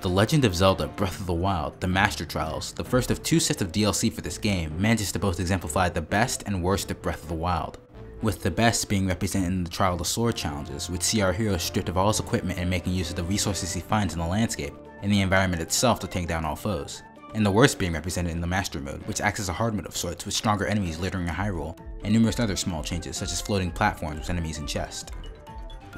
The Legend of Zelda Breath of the Wild, The Master Trials, the first of two sets of DLC for this game, manages to both exemplify the best and worst of Breath of the Wild, with the best being represented in the Trial of the Sword challenges, which see our hero stripped of all his equipment and making use of the resources he finds in the landscape and the environment itself to take down all foes, and the worst being represented in the Master Mode, which acts as a hard mode of sorts with stronger enemies littering Hyrule, and numerous other small changes such as floating platforms with enemies in chests.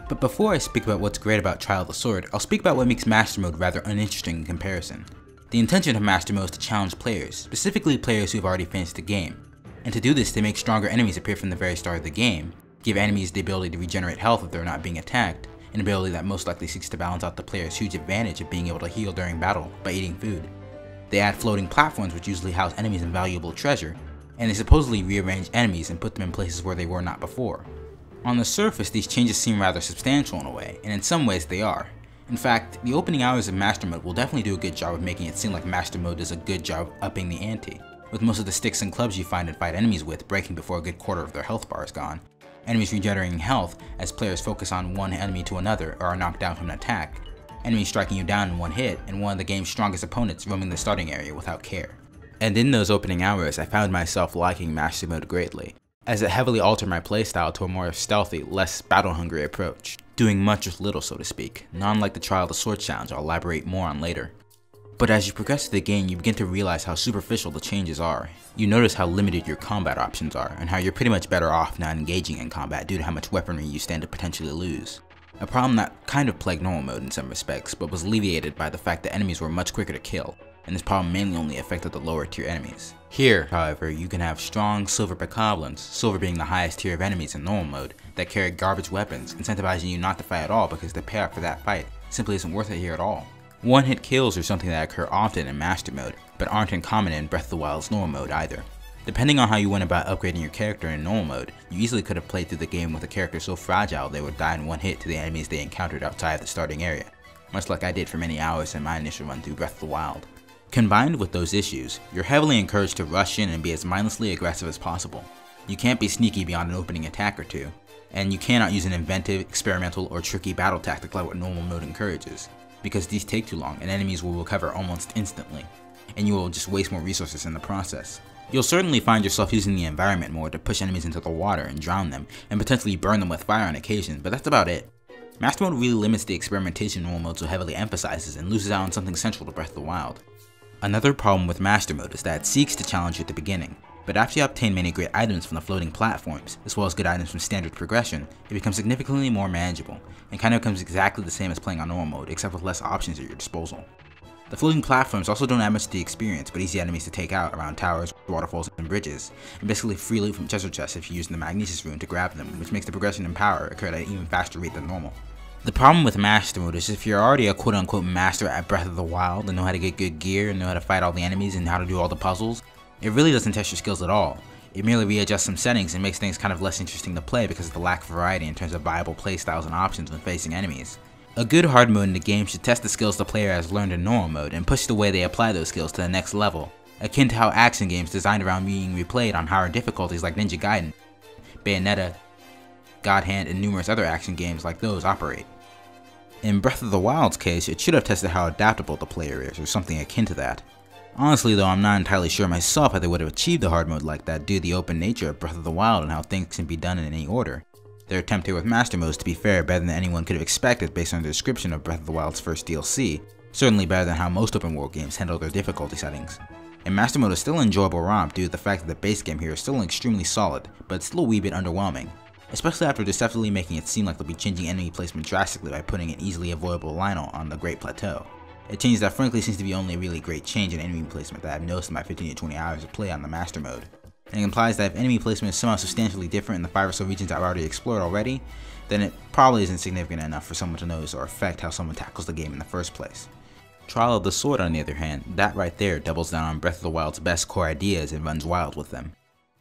But before I speak about what's great about Trial of the Sword, I'll speak about what makes Master Mode rather uninteresting in comparison. The intention of Master Mode is to challenge players, specifically players who have already finished the game, and to do this they make stronger enemies appear from the very start of the game, give enemies the ability to regenerate health if they're not being attacked, an ability that most likely seeks to balance out the player's huge advantage of being able to heal during battle by eating food. They add floating platforms which usually house enemies and valuable treasure, and they supposedly rearrange enemies and put them in places where they were not before. On the surface, these changes seem rather substantial in a way, and in some ways they are. In fact, the opening hours of Master Mode will definitely do a good job of making it seem like Master Mode does a good job upping the ante, with most of the sticks and clubs you find and fight enemies with breaking before a good quarter of their health bar is gone, enemies regenerating health as players focus on one enemy to another or are knocked down from an attack, enemies striking you down in one hit, and one of the game's strongest opponents roaming the starting area without care. And in those opening hours, I found myself liking Master Mode greatly, as it heavily altered my playstyle to a more stealthy, less battle-hungry approach, doing much with little so to speak, not unlike the Trial of the Sword challenge I'll elaborate more on later. But as you progress through the game, you begin to realize how superficial the changes are. You notice how limited your combat options are, and how you're pretty much better off not engaging in combat due to how much weaponry you stand to potentially lose. A problem that kind of plagued normal mode in some respects, but was alleviated by the fact that enemies were much quicker to kill, and this problem mainly only affected the lower tier enemies. Here, however, you can have strong silver bokoblins, silver being the highest tier of enemies in normal mode, that carry garbage weapons, incentivizing you not to fight at all because the payoff for that fight simply isn't worth it here at all. One-hit kills are something that occur often in Master Mode, but aren't uncommon in Breath of the Wild's normal mode either. Depending on how you went about upgrading your character in normal mode, you easily could have played through the game with a character so fragile they would die in one hit to the enemies they encountered outside of the starting area, much like I did for many hours in my initial run through Breath of the Wild. Combined with those issues, you're heavily encouraged to rush in and be as mindlessly aggressive as possible. You can't be sneaky beyond an opening attack or two, and you cannot use an inventive, experimental, or tricky battle tactic like what normal mode encourages, because these take too long and enemies will recover almost instantly, and you will just waste more resources in the process. You'll certainly find yourself using the environment more to push enemies into the water and drown them, and potentially burn them with fire on occasion, but that's about it. Master Mode really limits the experimentation normal mode so heavily emphasizes and loses out on something central to Breath of the Wild. Another problem with Master Mode is that it seeks to challenge you at the beginning, but after you obtain many great items from the floating platforms, as well as good items from standard progression, it becomes significantly more manageable, and kind of becomes exactly the same as playing on normal mode, except with less options at your disposal. The floating platforms also don't add much to the experience, but easy enemies to take out around towers, waterfalls, and bridges, and basically free loot from treasure chests if you use the Magnesis rune to grab them, which makes the progression in power occur at an even faster rate than normal. The problem with Master Mode is if you're already a quote-unquote master at Breath of the Wild and know how to get good gear and know how to fight all the enemies and how to do all the puzzles, it really doesn't test your skills at all. It merely readjusts some settings and makes things kind of less interesting to play because of the lack of variety in terms of viable playstyles and options when facing enemies. A good hard mode in the game should test the skills the player has learned in normal mode and push the way they apply those skills to the next level, akin to how action games designed around being replayed on higher difficulties like Ninja Gaiden, Bayonetta, God Hand, and numerous other action games like those operate. In Breath of the Wild's case, it should have tested how adaptable the player is, or something akin to that. Honestly though, I'm not entirely sure myself how they would have achieved a hard mode like that due to the open nature of Breath of the Wild and how things can be done in any order. Their attempt here with Master Mode is, to be fair, better than anyone could have expected based on the description of Breath of the Wild's first DLC, certainly better than how most open world games handle their difficulty settings. And Master Mode is still an enjoyable romp due to the fact that the base game here is still extremely solid, but it's still a wee bit underwhelming. Especially after deceptively making it seem like they'll be changing enemy placement drastically by putting an easily avoidable Lynel on the Great Plateau. A change that frankly seems to be only a really great change in enemy placement that I've noticed in my 15 to 20 hours of play on the Master Mode. And it implies that if enemy placement is somehow substantially different in the 5 or so regions I've already explored already, then it probably isn't significant enough for someone to notice or affect how someone tackles the game in the first place. Trial of the Sword on the other hand, that right there doubles down on Breath of the Wild's best core ideas and runs wild with them.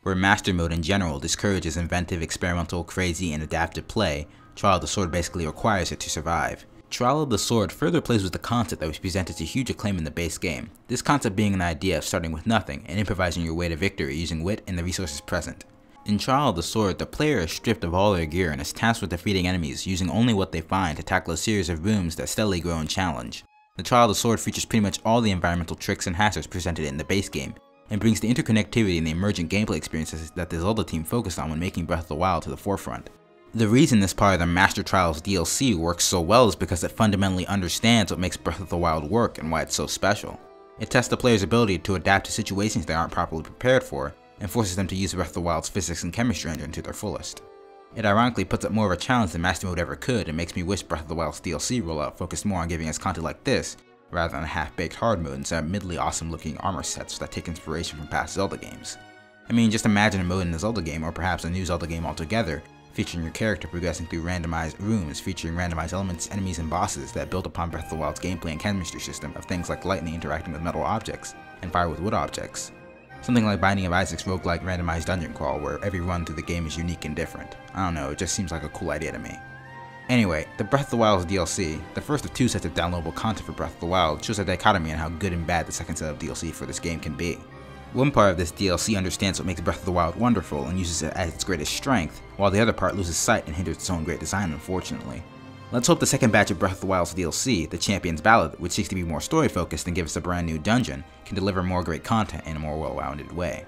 Where Master Mode in general discourages inventive, experimental, crazy, and adaptive play, Trial of the Sword basically requires it to survive. Trial of the Sword further plays with the concept that was presented to huge acclaim in the base game, this concept being an idea of starting with nothing and improvising your way to victory using wit and the resources present. In Trial of the Sword, the player is stripped of all their gear and is tasked with defeating enemies using only what they find to tackle a series of rooms that steadily grow in challenge. The Trial of the Sword features pretty much all the environmental tricks and hazards presented in the base game, and brings the interconnectivity and the emergent gameplay experiences that the Zelda team focused on when making Breath of the Wild to the forefront. The reason this part of the Master Trials DLC works so well is because it fundamentally understands what makes Breath of the Wild work and why it's so special. It tests the player's ability to adapt to situations they aren't properly prepared for, and forces them to use Breath of the Wild's physics and chemistry engine to their fullest. It ironically puts up more of a challenge than Master Mode ever could, and makes me wish Breath of the Wild's DLC rollout focused more on giving us content like this, rather than a half-baked hard mode instead of middly awesome looking armor sets that take inspiration from past Zelda games. I mean, just imagine a mode in a Zelda game, or perhaps a new Zelda game altogether, featuring your character progressing through randomized rooms featuring randomized elements, enemies, and bosses that build upon Breath of the Wild's gameplay and chemistry system of things like lightning interacting with metal objects, and fire with wood objects. Something like Binding of Isaac's roguelike randomized dungeon crawl where every run through the game is unique and different. I don't know, it just seems like a cool idea to me. Anyway, the Breath of the Wild's DLC, the first of 2 sets of downloadable content for Breath of the Wild, shows a dichotomy in how good and bad the second set of DLC for this game can be. One part of this DLC understands what makes Breath of the Wild wonderful and uses it as its greatest strength, while the other part loses sight and hinders its own great design, unfortunately. Let's hope the second batch of Breath of the Wild's DLC, the Champion's Ballad, which seeks to be more story focused and give us a brand new dungeon, can deliver more great content in a more well-rounded way.